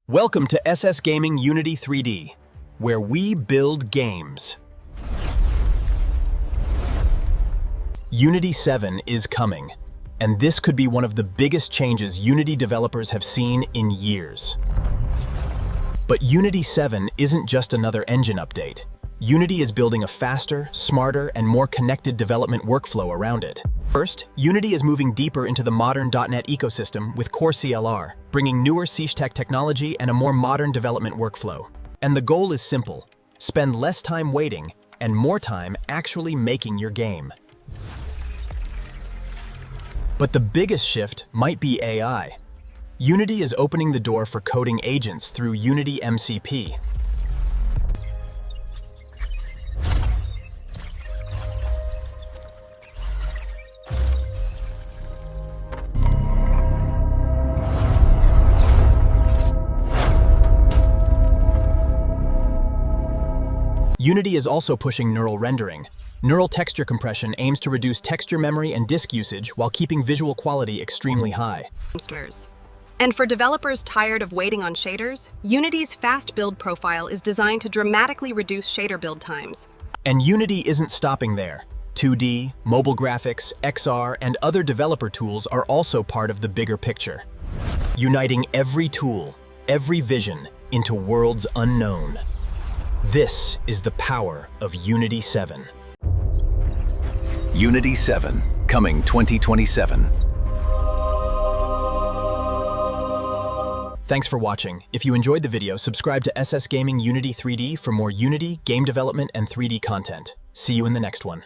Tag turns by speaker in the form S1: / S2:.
S1: Welcome to SS Gaming Unity 3D, where we build games. Unity 7 is coming, and this could be one of the biggest changes Unity developers have seen in years. But Unity 7 isn't just another engine update. Unity is building a faster, smarter, and more connected development workflow around it. First, Unity is moving deeper into the modern .NET ecosystem with Core CLR, bringing newer C# technology and a more modern development workflow. And the goal is simple: spend less time waiting and more time actually making your game. But the biggest shift might be AI. Unity is opening the door for coding agents through Unity MCP. Unity is also pushing neural rendering. Neural texture compression aims to reduce texture memory and disk usage while keeping visual quality extremely high.
S2: And for developers tired of waiting on shaders, Unity's fast build profile is designed to dramatically reduce shader build times.
S1: And Unity isn't stopping there. 2D, mobile graphics, XR, and other developer tools are also part of the bigger picture, uniting every tool, every vision into worlds unknown. This is the power of Unity 7.
S3: Unity 7, coming 2027.
S1: Thanks for watching. If you enjoyed the video, subscribe to SS Gaming Unity 3D for more Unity, game development, and 3D content. See you in the next one.